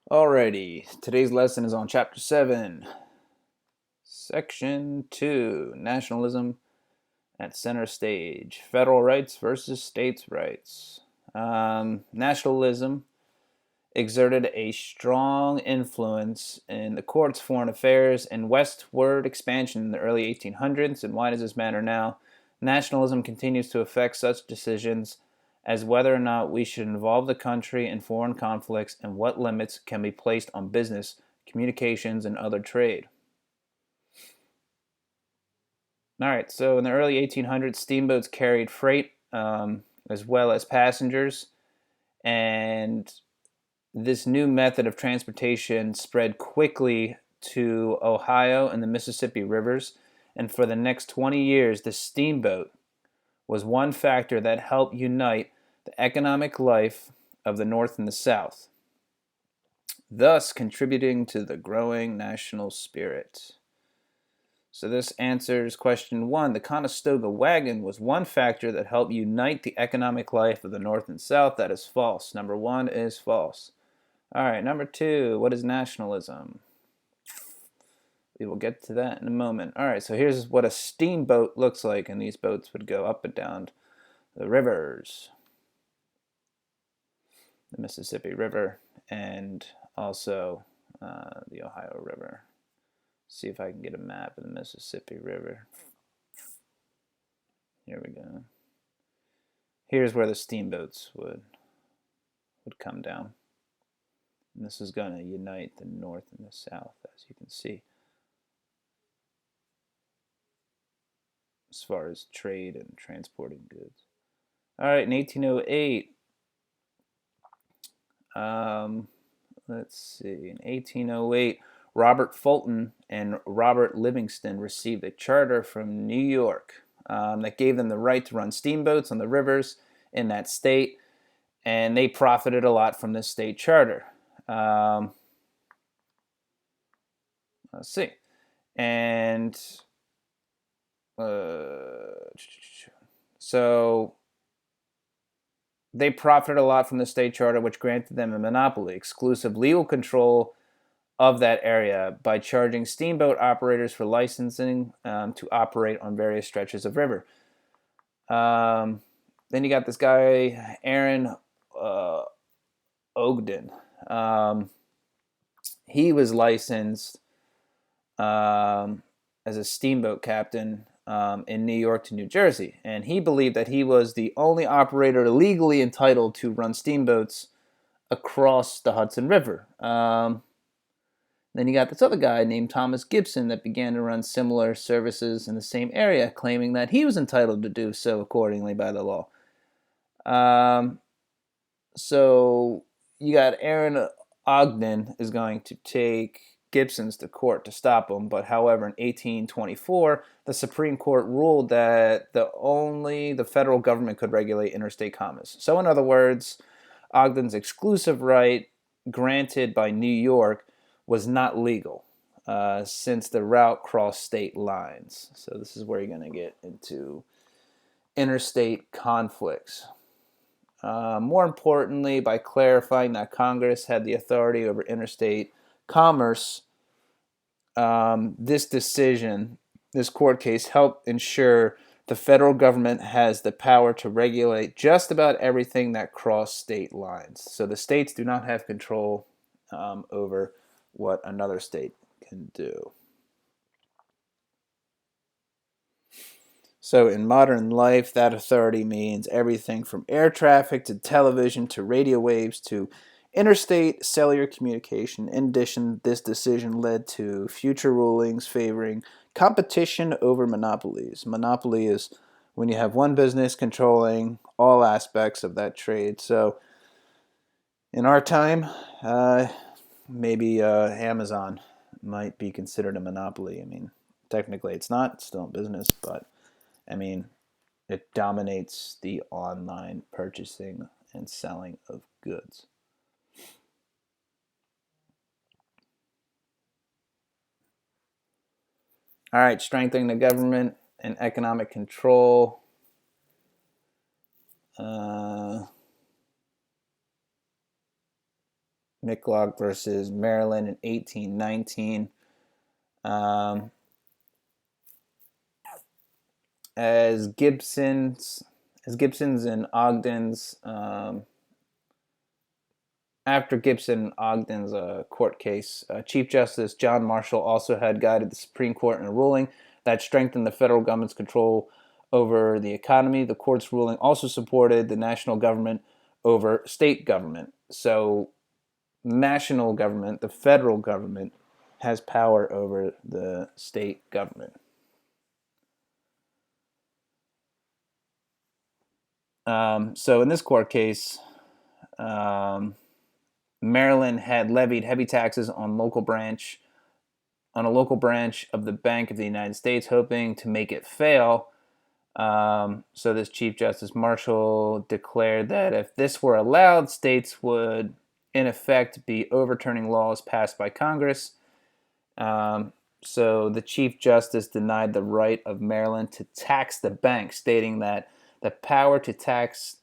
Alrighty, today's lesson is on Chapter 7, Section 2, Nationalism at Center Stage, Federal Rights versus States' Rights. Nationalism exerted a strong influence in the court's foreign affairs and westward expansion in the early 1800s. And why does this matter now? Nationalism continues to affect such decisions as whether or not we should involve the country in foreign conflicts and what limits can be placed on business, communications, and other trade. All right, so in the early 1800s, steamboats carried freight as well as passengers, and this new method of transportation spread quickly to Ohio and the Mississippi rivers, and for the next 20 years, the steamboat was one factor that helped unite the economic life of the North and the South, thus contributing to the growing national spirit. So this answers question 1. The Conestoga wagon was one factor that helped unite the economic life of the North and South. That is false. Number 1 is false. All right, number 2, what is nationalism? We will get to that in a moment. All right, so here's what a steamboat looks like, and these boats would go up and down the rivers, the Mississippi River, and also the Ohio River. See if I can get a map of the Mississippi River. Here we go. Here's where the steamboats would come down. And this is going to unite the North and the South, as you can see, as far as trade and transporting goods. All right, in 1808, let's see, in 1808, Robert Fulton and Robert Livingston received a charter from New York that gave them the right to run steamboats on the rivers in that state, and they profited a lot from this state charter. Let's see. And so they profited a lot from the state charter, which granted them a monopoly, exclusive legal control of that area by charging steamboat operators for licensing to operate on various stretches of river. Then you got this guy, Aaron Ogden. He was licensed as a steamboat captain in New York to New Jersey, and he believed that he was the only operator legally entitled to run steamboats across the Hudson River. Then you got this other guy named Thomas Gibson that began to run similar services in the same area, claiming that he was entitled to do so accordingly by the law. So you got Aaron Ogden is going to take Gibson's to court to stop him, but however, in 1824, the Supreme Court ruled that only the federal government could regulate interstate commerce. So in other words, Ogden's exclusive right granted by New York was not legal since the route crossed state lines. So this is where you're going to get into interstate conflicts. More importantly, by clarifying that Congress had the authority over interstate commerce, this decision, this court case, helped ensure the federal government has the power to regulate just about everything that crossed state lines. So the states do not have control over what another state can do. So in modern life, that authority means everything from air traffic to television to radio waves to interstate cellular communication. In addition, this decision led to future rulings favoring competition over monopolies. Monopoly is when you have one business controlling all aspects of that trade. So in our time, maybe Amazon might be considered a monopoly. I mean, technically it's not, it's still in business, but I mean, it dominates the online purchasing and selling of goods. All right, strengthening the government and economic control. Micklock versus Maryland in 1819. Um, as Gibson's and Ogden's after Gibson and Ogden's court case, Chief Justice John Marshall also had guided the Supreme Court in a ruling that strengthened the federal government's control over the economy. The court's ruling also supported the national government over state government. So, national government, the federal government, has power over the state government. So, in this court case, Maryland had levied heavy taxes on a local branch of the Bank of the United States, hoping to make it fail. So this Chief Justice Marshall declared that if this were allowed, states would, in effect, be overturning laws passed by Congress. So the Chief Justice denied the right of Maryland to tax the bank, stating that the power to tax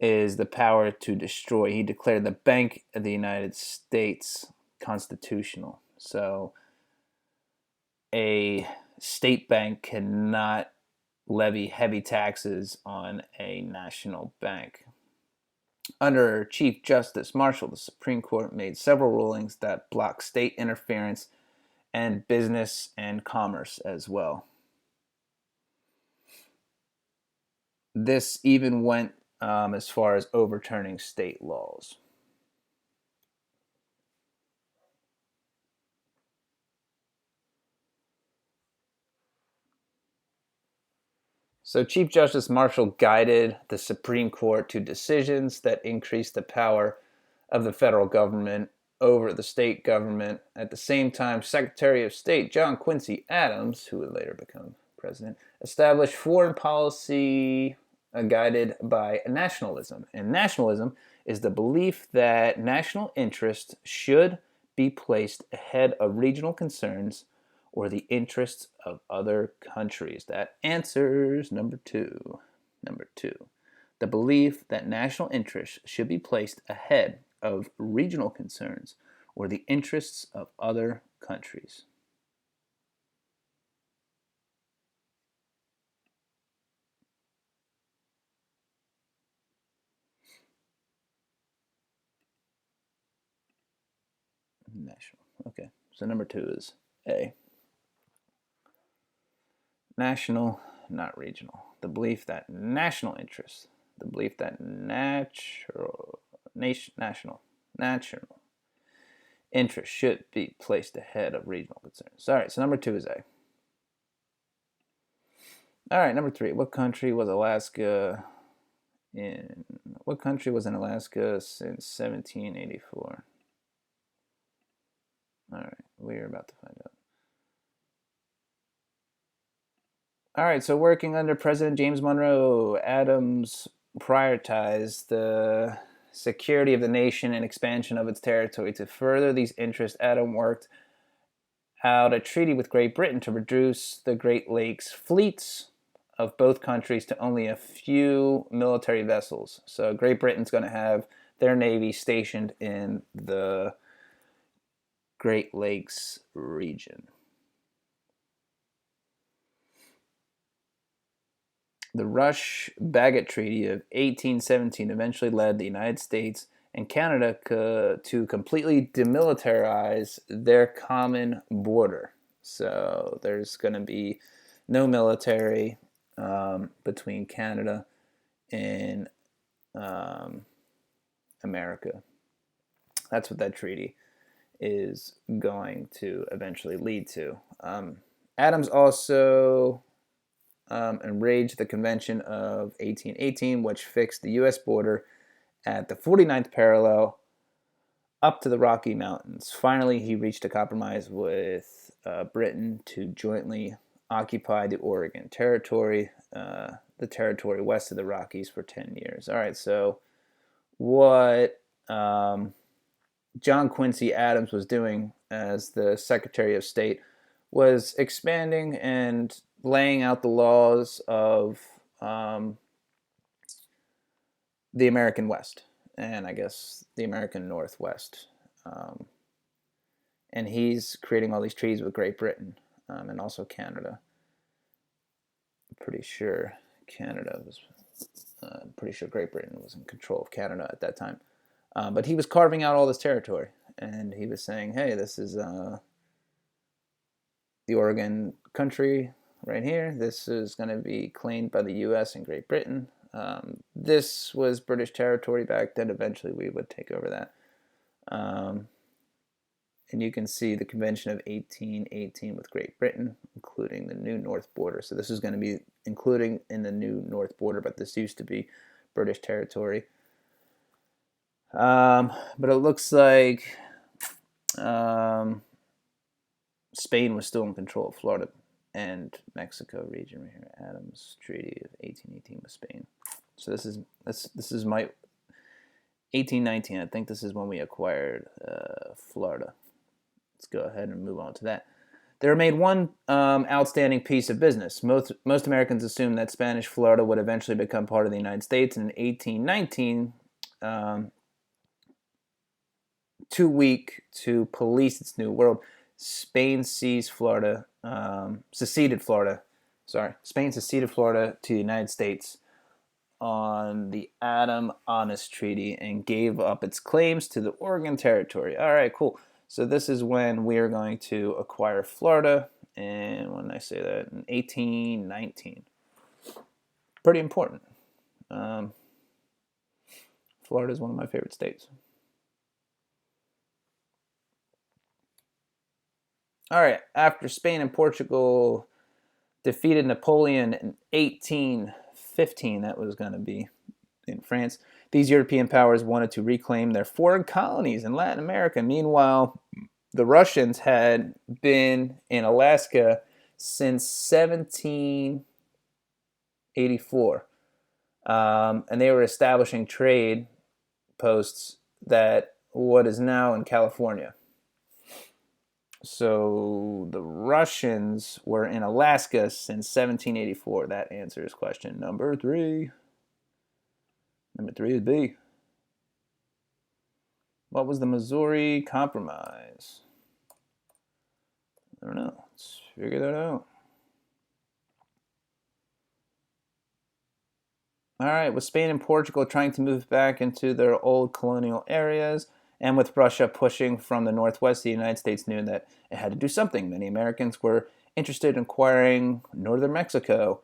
is the power to destroy. He declared the Bank of the United States constitutional. So a state bank cannot levy heavy taxes on a national bank. Under Chief Justice Marshall, the Supreme Court made several rulings that block state interference and business and commerce as well. This even went as far as overturning state laws. So Chief Justice Marshall guided the Supreme Court to decisions that increased the power of the federal government over the state government. At the same time, Secretary of State John Quincy Adams, who would later become president, established foreign policy guided by nationalism. And nationalism is the belief that national interest should be placed ahead of regional concerns or the interests of other countries. That answers number two. Number two, the belief that national interests should be placed ahead of regional concerns or the interests of other countries. National. Okay, so number two is A. National, not regional. The belief that national interests, the belief that national interest should be placed ahead of regional concerns. All right, so number two is A. All right, number three. What country was in Alaska since 1784? All right, we're about to find out. All right, so working under President James Monroe, Adams prioritized the security of the nation and expansion of its territory. To further these interests, Adams worked out a treaty with Great Britain to reduce the Great Lakes fleets of both countries to only a few military vessels. So Great Britain's going to have their navy stationed in the Great Lakes region. The Rush-Bagot Treaty of 1817 eventually led the United States and Canada to completely demilitarize their common border. So there's going to be no military between Canada and America. That's what that treaty is going to eventually lead to. Adams also enraged the Convention of 1818, which fixed the U.S. border at the 49th parallel up to the Rocky Mountains. Finally, he reached a compromise with Britain to jointly occupy the Oregon Territory, the territory west of the Rockies, for 10 years. All right, so what John Quincy Adams was doing as the Secretary of State was expanding and laying out the laws of the American West and I guess the American Northwest. Um, and he's creating all these treaties with Great Britain and also Canada. I'm pretty sure Canada was. I'm pretty sure Great Britain was in control of Canada at that time. But he was carving out all this territory, and he was saying, "Hey, this is the Oregon country right here. This is going to be claimed by the U.S. and Great Britain. This was British territory back then. Eventually, we would take over that." And you can see the Convention of 1818 with Great Britain, including the new North border. So this is going to be including in the new North border, but this used to be British territory. But it looks like Spain was still in control of Florida and Mexico region right here. Adams Treaty of 1818 with Spain. So this is my 1819. I think this is when we acquired Florida. Let's go ahead and move on to that. There remained one outstanding piece of business. Most Americans assumed that Spanish Florida would eventually become part of the United States. And in 1819, too weak to police its new world, Spain seceded Florida. Spain seceded Florida to the United States on the Adams-Onis Treaty and gave up its claims to the Oregon Territory. All right, cool. So this is when we are going to acquire Florida, and when I say that, in 1819. Pretty important. Florida is one of my favorite states. All right, after Spain and Portugal defeated Napoleon in 1815, that was going to be in France, these European powers wanted to reclaim their foreign colonies in Latin America. Meanwhile, the Russians had been in Alaska since 1784, and they were establishing trade posts that what is now in California. So the Russians were in Alaska since 1784. That answers question number 3. Number 3 is B. What was the Missouri Compromise? I don't know. Let's figure that out. All right, with Spain and Portugal trying to move back into their old colonial areas, and with Russia pushing from the northwest, the United States knew that it had to do something. Many Americans were interested in acquiring northern Mexico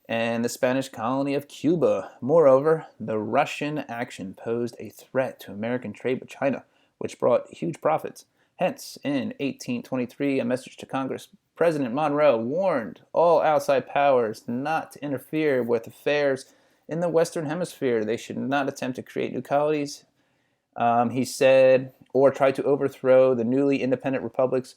and the Spanish colony of Cuba. Moreover, the Russian action posed a threat to American trade with China, which brought huge profits. Hence, in 1823, a message to Congress, President Monroe warned all outside powers not to interfere with affairs in the Western Hemisphere. They should not attempt to create new colonies, he said, or try to overthrow the newly independent republics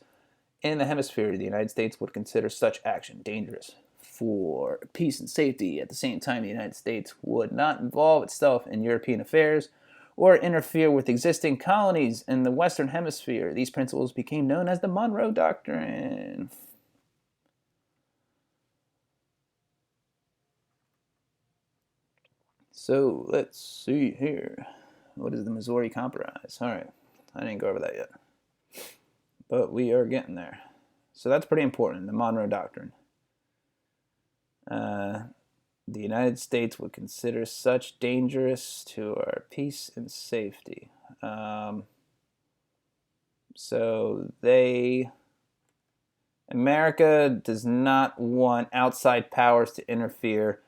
in the hemisphere. The United States would consider such action dangerous for peace and safety. At the same time, the United States would not involve itself in European affairs or interfere with existing colonies in the Western Hemisphere. These principles became known as the Monroe Doctrine. So let's see here. What is the Missouri Compromise? All right, I didn't go over that yet, but we are getting there. So that's pretty important, the Monroe Doctrine. The United States would consider such dangerous to our peace and safety. America does not want outside powers to interfere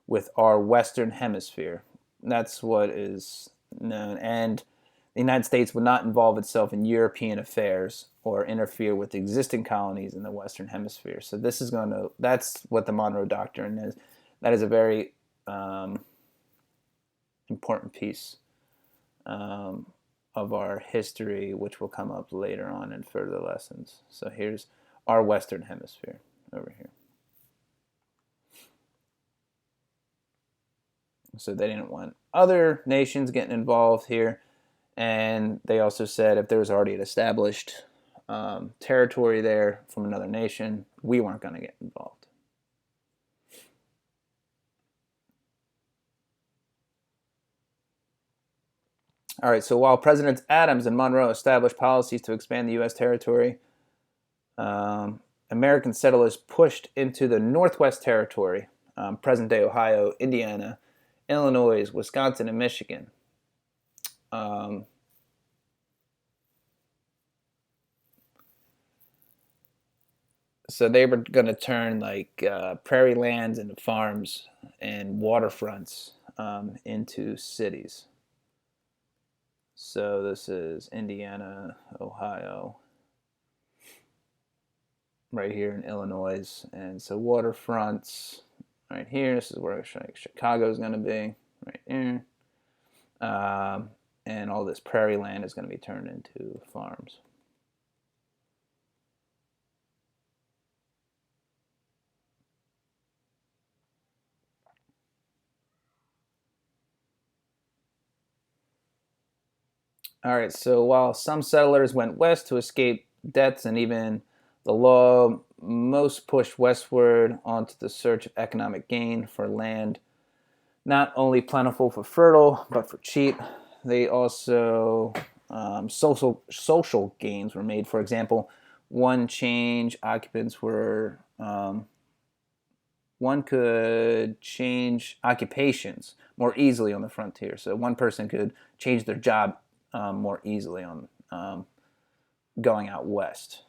with our Western Hemisphere. That's what is known. And the United States would not involve itself in European affairs or interfere with existing colonies in the Western Hemisphere. So that's what the Monroe Doctrine is. That is a very important piece of our history, which will come up later on in further lessons. So here's our Western Hemisphere over here. So they didn't want other nations getting involved here. And they also said if there was already an established territory there from another nation, we weren't going to get involved. All right, so while Presidents Adams and Monroe established policies to expand the U.S. territory, American settlers pushed into the Northwest Territory, present-day Ohio, Indiana, Illinois, Wisconsin, and Michigan. So they were going to turn like prairie lands into farms and waterfronts into cities. So this is Indiana, Ohio, right here in Illinois. And so waterfronts right here. This is where Chicago is going to be, right here. And all this prairie land is going to be turned into farms. All right, so while some settlers went west to escape debts and even the law, most pushed westward onto the search of economic gain for land, not only plentiful for fertile, but for cheap. They also, social gains were made. For example, one could change occupations more easily on the frontier. So one person could change their job more easily on going out west.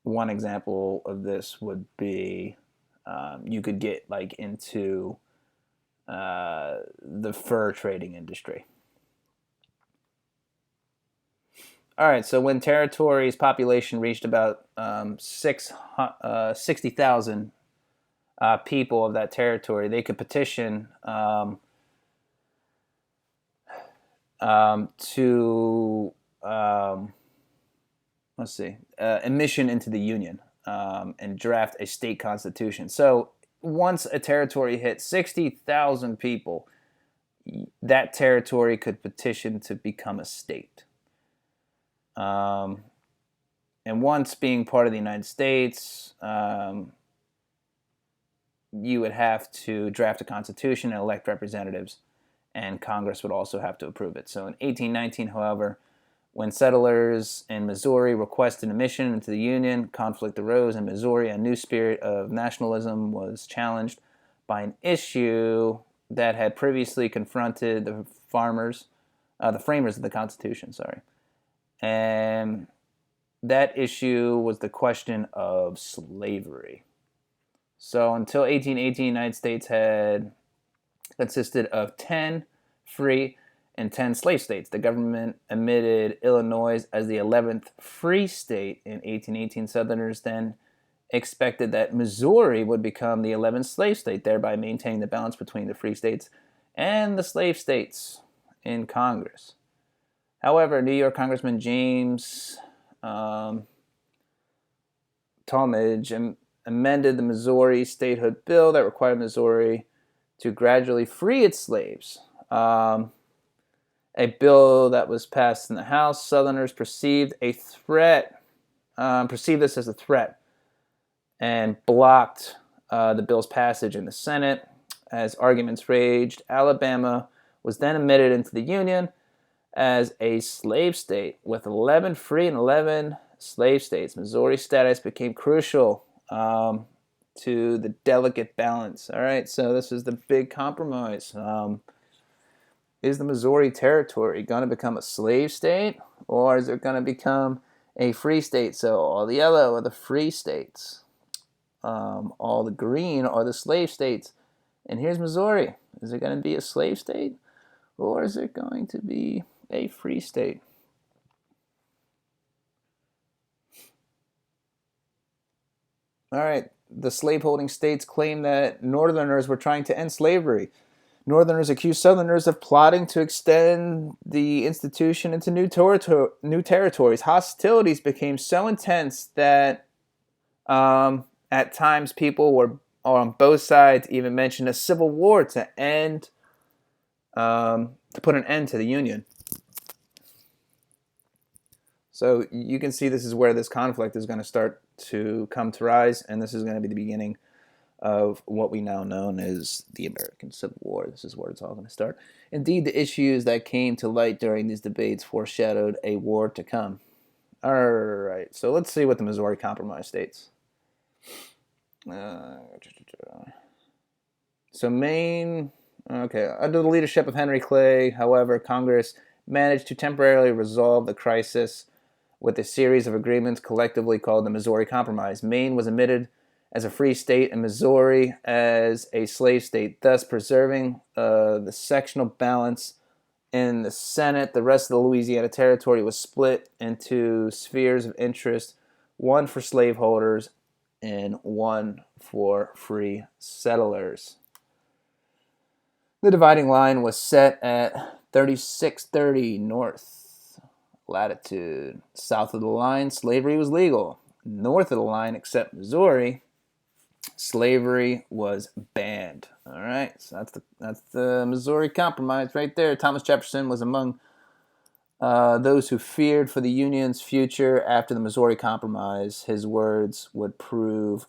One example of this would be you could get like into the fur trading industry. All right, so when territory's population reached about 60,000 people of that territory, they could petition to admission into the Union and draft a state constitution. So once a territory hit 60,000 people, that territory could petition to become a state. And once being part of the United States, you would have to draft a constitution and elect representatives, and Congress would also have to approve it. So in 1819, however, when settlers in Missouri requested admission into the Union, conflict arose in Missouri. A new spirit of nationalism was challenged by an issue that had previously confronted the framers of the Constitution. And that issue was the question of slavery. So until 1818, the United States had consisted of 10 free and 10 slave states. The government admitted Illinois as the 11th free state in 1818. Southerners then expected that Missouri would become the 11th slave state, thereby maintaining the balance between the free states and the slave states in Congress. However, New York Congressman James Talmadge amended the Missouri statehood bill that required Missouri to gradually free its slaves. A bill that was passed in the House. Southerners perceived this as a threat, and blocked the bill's passage in the Senate. As arguments raged, Alabama was then admitted into the Union as a slave state with 11 free and 11 slave states. Missouri's status became crucial to the delicate balance. All right, so this is the big compromise. Is the Missouri Territory going to become a slave state, or is it going to become a free state? So all the yellow are the free states. All the green are the slave states. And here's Missouri. Is it going to be a slave state, or is it going to be a free state? All right, the slaveholding states claimed that Northerners were trying to end slavery. Northerners accused Southerners of plotting to extend the institution into new territories. Hostilities became so intense that at times people were on both sides even mentioned a civil war to put an end to the Union. So you can see this is where this conflict is going to start to come to rise, and this is going to be the beginning of what we now know as the American Civil War. This is where it's all going to start. Indeed, the issues that came to light during these debates foreshadowed a war to come. All right, so let's see what the Missouri Compromise states. So Maine, okay, under the leadership of Henry Clay, however, Congress managed to temporarily resolve the crisis with a series of agreements collectively called the Missouri Compromise. Maine was admitted as a free state and Missouri as a slave state, thus preserving the sectional balance in the Senate. The rest of the Louisiana Territory was split into spheres of interest, one for slaveholders and one for free settlers. The dividing line was set at 3630 north latitude. South of the line, slavery was legal. North of the line, except Missouri, slavery was banned. All right, so that's the Missouri Compromise right there. Thomas Jefferson was among those who feared for the Union's future after the Missouri Compromise. His words would prove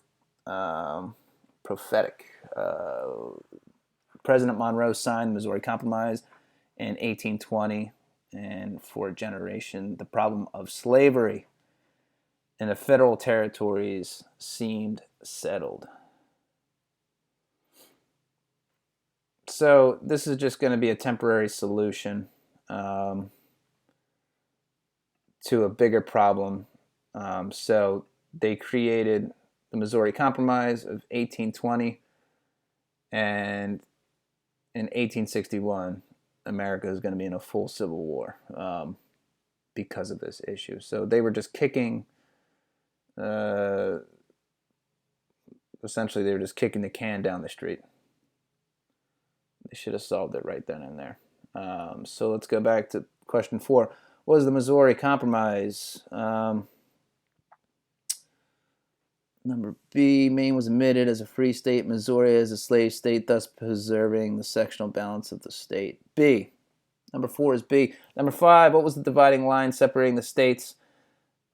prophetic. President Monroe signed the Missouri Compromise in 1820, and for a generation, the problem of slavery in the federal territories seemed settled. So this is just going to be a temporary solution to a bigger problem. So they created the Missouri Compromise of 1820, and in 1861, America is going to be in a full civil war because of this issue. So they were just kicking, essentially they were just kicking the can down the street. They should have solved it right then and there. So let's go back to question 4. What was the Missouri Compromise? Number B, Maine was admitted as a free state, Missouri as a slave state, thus preserving the sectional balance of the state. B. Number 4 is B. Number 5, what was the dividing line separating the states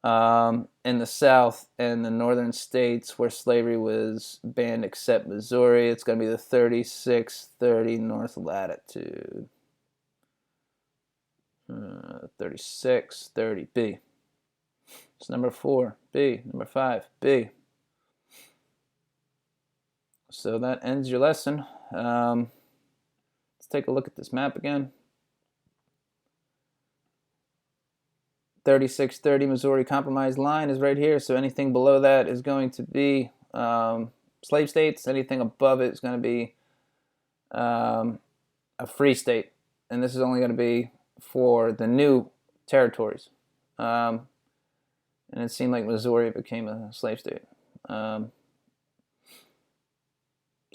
in the South and the northern states where slavery was banned except Missouri? It's going to be the 3630 north latitude. 3630 B. It's number 4, B. Number 5, B. So that ends your lesson. Let's take a look at this map again. 3630 Missouri Compromise line is right here. So anything below that is going to be slave states. Anything above it is going to be a free state. And this is only going to be for the new territories. And it seemed like Missouri became a slave state.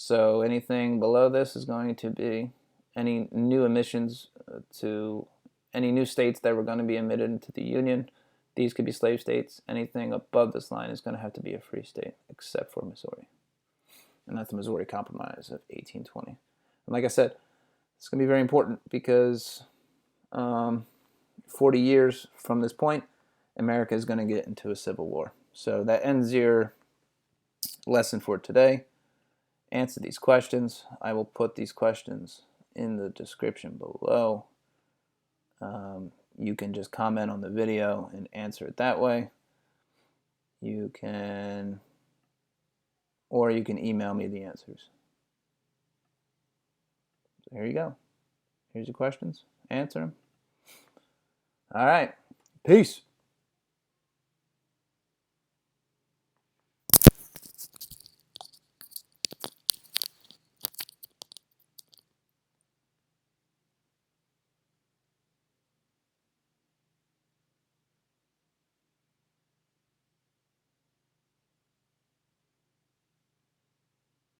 So anything below this is going to be any new admissions to any new states that were going to be admitted into the Union. These could be slave states. Anything above this line is going to have to be a free state, except for Missouri. And that's the Missouri Compromise of 1820. And like I said, it's going to be very important because 40 years from this point, America is going to get into a civil war. So that ends your lesson for today. Answer these questions. I will put these questions in the description below. You can just comment on the video and answer it that way. You can email me the answers. So here you go. Here's your questions. Answer them. All right. Peace.